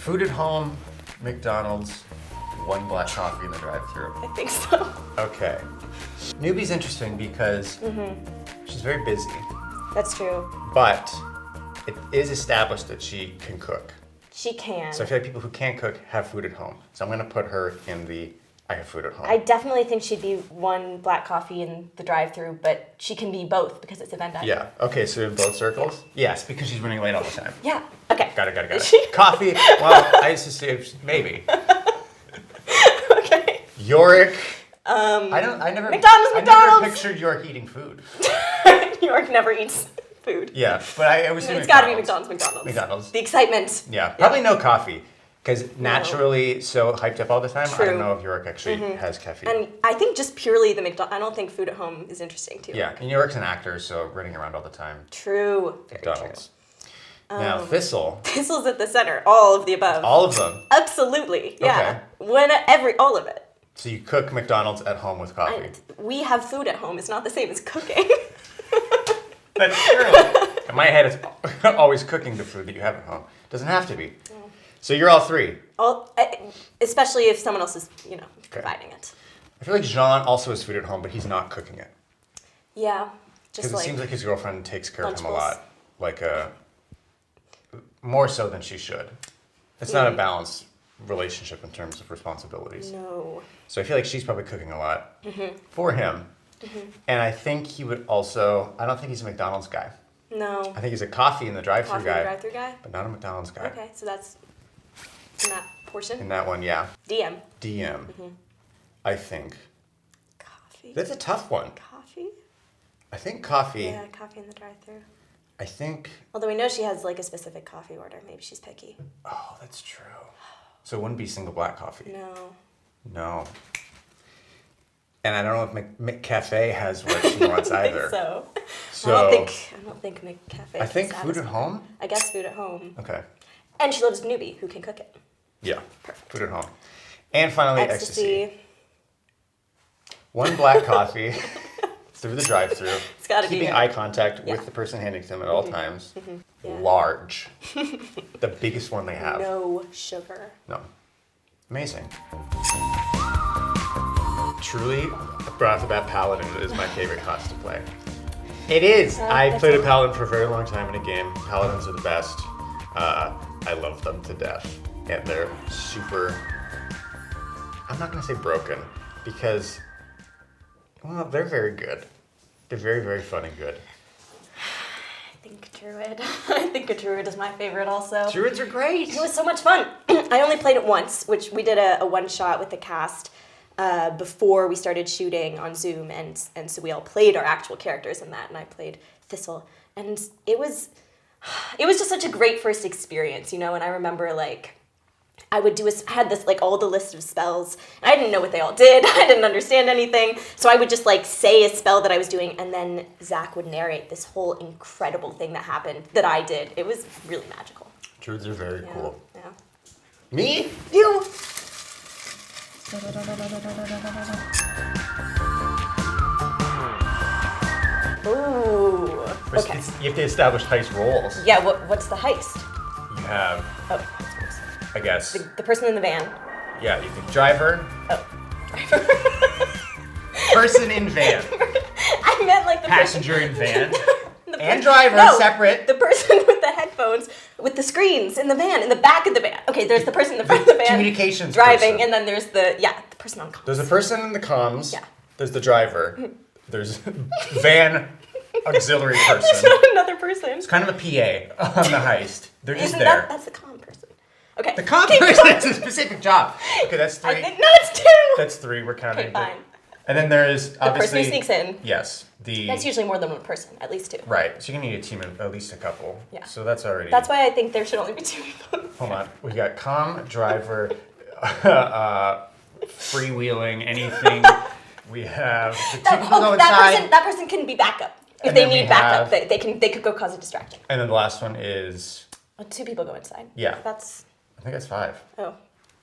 Food at home, McDonald's, one black coffee in the drive-thru. I think so. Okay. Newbie's interesting because she's very busy, That's true. but it is established that she can cook. She can. So I feel like people who can't cook have food at home. So I'm gonna put her in the I have food at home. I definitely think she'd be one black coffee in the drive-thru, but she can be both because it's a Venn diagram. Yeah. Okay. So in both circles. Yes, because she's running late all the time. Yeah. Okay. Got it. Is she? Coffee. Well, I used to say maybe. Okay. Yorick. I never McDonald's. I never pictured Yorick eating food. New York never eats food. Yeah, but I was. It's got to be McDonald's. McDonald's. The excitement. Yeah. Probably no coffee. Because naturally so hyped up all the time, I don't know if Yorick actually has caffeine. And I think just purely the McDonald's, I don't think food at home is interesting too. Yeah, and Yorick's an actor, so running around all the time. True. Very McDonald's. Now, Thistle. Thistle's at the center. All of the above. All of them. Absolutely. Yeah. All of it. So you cook McDonald's at home with coffee. We have food at home. It's not the same as cooking. That's true. In my head, it's always cooking the food that you have at home. Doesn't have to be. So you're all three. Especially if someone else is, providing it. I feel like Jean also has food at home, but he's not cooking it. Yeah. Just Because it seems like his girlfriend takes care of him a Lunchables. lot. More so than she should. It's not a balanced relationship in terms of responsibilities. No. So I feel like she's probably cooking a lot for him. And I think he would also, I don't think he's a McDonald's guy. No. I think he's a coffee in the drive-thru Coffee guy. in the drive-thru guy? But not a McDonald's guy. Okay, so that's in that portion. In that one, yeah. DM. DM. I think. Coffee. That's a tough one. Coffee? I think coffee. Yeah, coffee in the drive-thru. I think. Although we know she has like a specific coffee order. Maybe she's picky. Oh, that's true. So it wouldn't be single black coffee. No. No. And I don't know if McCafe has what she wants I either. think So I don't think McCafe. I think food at home. I guess food at home. Okay. And she loves Newbie, who can cook it. Yeah. Perfect. Food at home. And finally, ecstasy. Ecstasy. One black coffee through the drive-thru. It's gotta be keeping there. eye contact Yeah. with the person handing to them at all times. Yeah. Large. The biggest one they have. No sugar. No. Amazing. Truly, right off the bat, Paladin is my favorite class to play. It is! I that's played a cool. Paladin for a very long time in a game. Paladins are the best. I love them to death. And they're super... I'm not going to say broken, because... Well, they're very good. They're very, very fun and good. I think Druid. I think a Druid is my favorite also. Druids are great! It was so much fun. I only played it once, which we did a one-shot with the cast before we started shooting on Zoom, and so we all played our actual characters in that, and I played Thistle. And it was just such a great first experience, and I remember, like, I had this, like, all the list of spells, and I didn't know what they all did, I didn't understand anything, so I would just, like, say a spell that I was doing, and then Zach would narrate this whole incredible thing that happened that I did. It was really magical. Druids are very Yeah, cool. yeah. Me? You! Ooh. First, Okay. you have to establish heist roles. Yeah, what's the heist? You have, Oh, that's gross. I guess, The person in the van. yeah, you think driver, Oh, driver. person in van, I meant like the passenger in van, person, and driver no, separate. The person with the headphones, with the screens in the van, in the back of the van. Okay, there's the person in the front of the van. Communications driving, person. and then there's the person on comms. There's a person in the comms. Yeah. There's the driver. There's van auxiliary person. There's not another person. It's kind of a PA on the heist. They're just Isn't there. that's the comm person. Okay. The comm Keep person going. is a specific job. Okay, that's three. No, it's two. That's three. We're counting. Okay, fine. And then there's The person obviously who sneaks in. Yes, the That's usually more than one person, at least two. right. So you need a team of at least a couple. Yeah. So that's already. That's why I think there should only be two people. Hold on. We got comm, driver, freewheeling, anything. We have the two people go inside. That person can be backup. If And they then we need backup, have- they could go cause a distraction. And then the last one is, Two people go inside. yeah, That's I think that's 5. oh.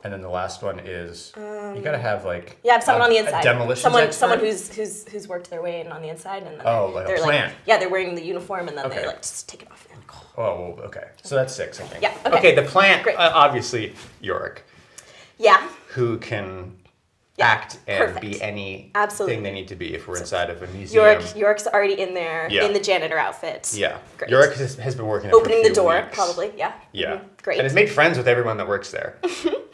And then the last one is you gotta have like Yeah, someone on the inside. a demolition someone expert? who's worked their way in on the inside, and then Like a they're plant. they're wearing the uniform, and then Okay. they like just take it off. And like, Oh, well, okay. So that's 6, I think. Yeah, okay. Okay, the plant, Great. obviously, Yorick, yeah, who can Yeah, act and perfect. be anything Absolutely. they need to be if we're inside of a museum. York's already in there Yeah. in the janitor outfit. Yeah. Great. Yorick has been working there Opening for a the few door, weeks. probably. Yeah. Yeah. Great. And has made friends with everyone that works there.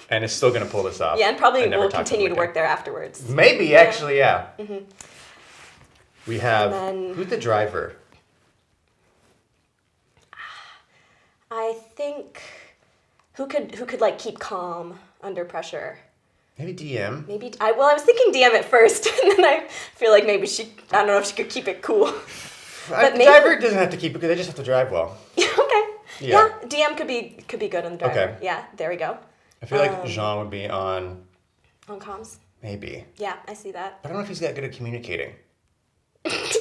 And is still going to pull this off. Yeah, and probably never will talk continue them to again. work there afterwards. Maybe, actually, yeah. We have, And then- who's the driver? I think who could like keep calm under pressure. Maybe DM. Maybe I was thinking DM at first, and then I feel like maybe I don't know if she could keep it cool. The maybe- driver doesn't have to keep it because they just have to drive well. Okay. Yeah. DM could be good on the driver. Okay. Yeah, there we go. I feel like Jean would be on, On comms. maybe. Yeah, I see that. But I don't know if he's that good at communicating.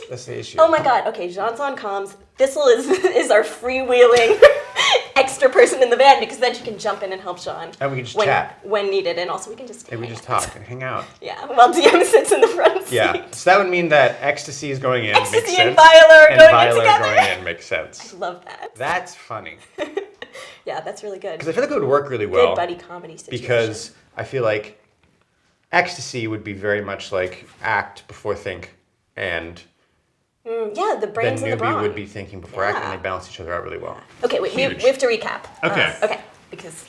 That's the issue. Oh my god, okay, Jean's on comms. Thistle is our freewheeling extra person in the van because then she can jump in and help Jean. And we can just when, chat. when needed, and also we can just And we hang just out. talk and hang out. Yeah, while DM sits in the front seat. Yeah. So that would mean that Ecstasy is going in. Makes Ecstasy sense. and Viola are and going in Viola together. going in makes sense. Love that. That's funny. Yeah, that's really good. Because I feel like it would work really well. Good buddy comedy situation. Because I feel like Ecstasy would be very much like act before think, and Yeah, the then brains and the Newbie brawn. would be thinking before act, and Yeah. they balance each other out really well. Okay, wait, we Huge. have to recap. Okay. Okay, because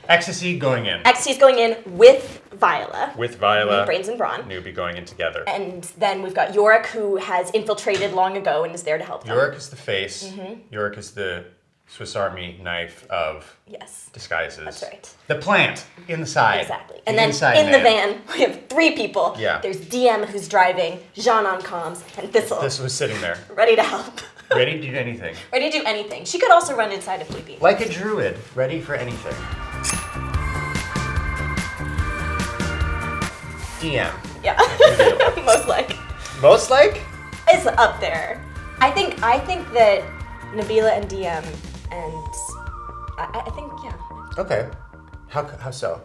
Ecstasy going in Ecstasy's going in with Viola. with Viola. Brains and brawn. Newbie going in together. And then we've got Yorick, who has infiltrated long ago and is there to help them. Yorick is the face. Mm-hmm. Yorick is the Swiss Army knife of Yes, disguises. that's right. The plant inside. Exactly. The And then inside in the man. van, we have 3 people. Yeah. There's DM, who's driving, Jean on comms, and Thistle, This was sitting there, ready to help. ready to do anything. Ready to do anything. She could also run inside of Newbie. Like a druid, ready for anything. DM. Yeah. Reveal. Most like. Most like? It's up there. I think that Nabila and DM and I think yeah. Okay. How so?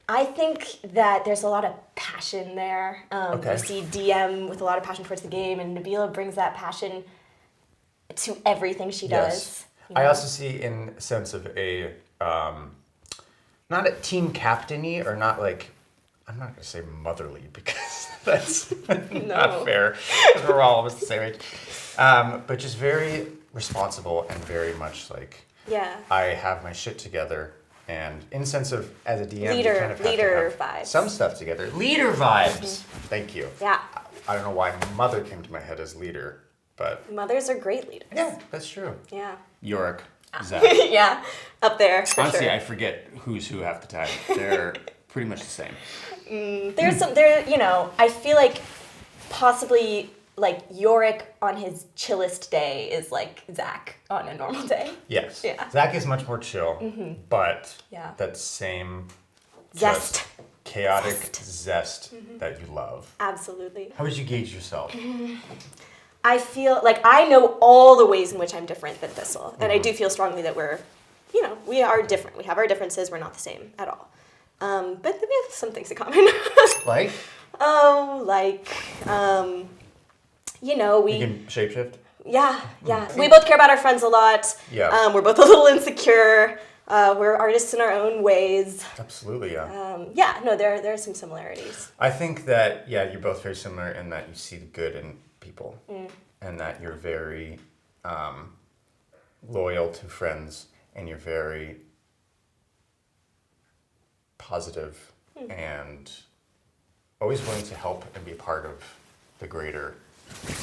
I think that there's a lot of passion there. Okay. You see DM with a lot of passion towards the game, and Nabila brings that passion to everything she does. you I know? also see in a sense of a not a team captainy or not like I'm not gonna say motherly because that's not fair because we're all almost the same age. But just very responsible and very much like Yeah. I have my shit together, and in sense of as a DM, Leader- you kind of have leader to have vibes. some stuff together. Leader vibes. Thank you. Yeah. I don't know why mother came to my head as leader, but Mothers are great leaders. yeah, that's true. Yeah. Yorick, Zach. Yeah. Up there. For Honestly, sure. I forget who's who half the time. They're pretty much the same. There's I feel like possibly like Yorick on his chillest day is like Zach on a normal day. Yes. Yeah. Zach is much more chill, but Yeah. that same Zest. just chaotic zest that you love. Absolutely. How would you gauge yourself? I feel like I know all the ways in which I'm different than Thistle. And I do feel strongly that we are different. We have our differences. We're not the same at all. But we have some things in common. Like we, you can shapeshift. yeah. We both care about our friends a lot. Yeah. We're both a little insecure. We're artists in our own ways. Absolutely, yeah. There are some similarities. I think that you're both very similar in that you see the good in people, and that you're very loyal to friends, and you're very positive and always willing to help and be part of the greater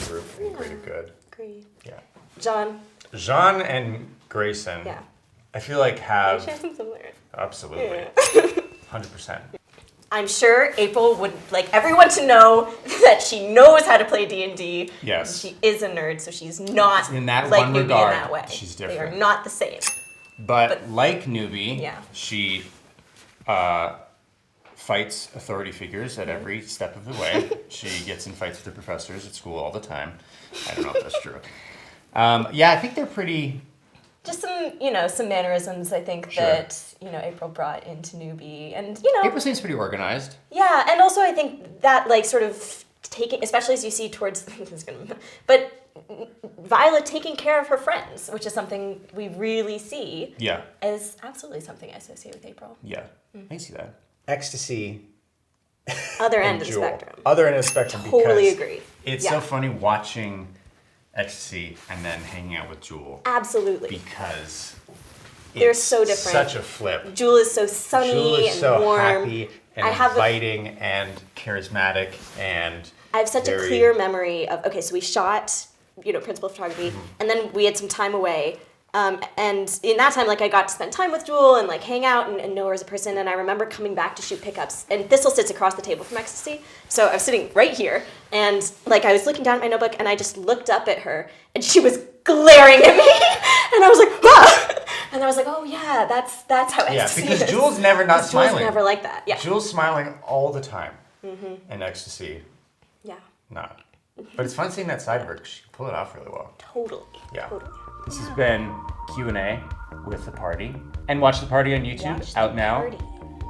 group and greater good. Agree. Yeah. John. Jean and Grayson, Yeah. I feel like We have share some similarities. absolutely Yeah. 100%. I'm sure April would like everyone to know that she knows how to play D&D. Yes. She is a nerd, so she's not In that like one Newbie regard, in that way. she's They are different. not the same. But like Newbie, Yeah. she fights authority figures at every step of the way. She gets in fights with the professors at school all the time. I don't know if that's true. I think they're pretty just some mannerisms I think Sure. that, April brought into Newbie. And, April seems pretty organized. yeah, and also I think that like sort of taking, especially as you see towards, but Violet taking care of her friends, which is something we really see, Yeah. is absolutely something I associate with April. Yeah. I see that. Ecstasy. Other and end of the Jewel. spectrum. Other end of the spectrum. Totally because agree. It's Yeah. so funny watching Ecstasy and then hanging out with Jewel Absolutely. because They're it's so different. Such a flip. Jewel is so sunny Jewel is and so warm. happy and I have a- inviting and charismatic and I have such a very- clear memory of, okay, so we shot, principal photography, and then we had some time away. And in that time, like, I got to spend time with Jewel and, like, hang out and know her as a person. And I remember coming back to shoot pickups. And Thistle sits across the table from Ecstasy. So I was sitting right here. And, like, I was looking down at my notebook, and I just looked up at her. And she was glaring at me. And I was like, ah! And I was like, oh, yeah, that's how yeah, Ecstasy because is. Jewel's never not Because Jewel's smiling. never like that. Yeah. Jewel's smiling all the time, and Ecstasy Yeah. not. But it's fun seeing that side of her 'cause she can pull it off really well. Totally. Yeah. Totally. This has been Q&A with The Party. And Watch The Party on YouTube, Watch The out now. Party.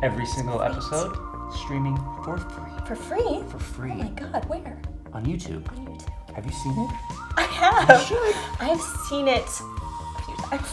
Every single episode, streaming for free. For free? For free. Oh my god, where? On YouTube. On YouTube. Have you seen it? I have. I've seen it a few times.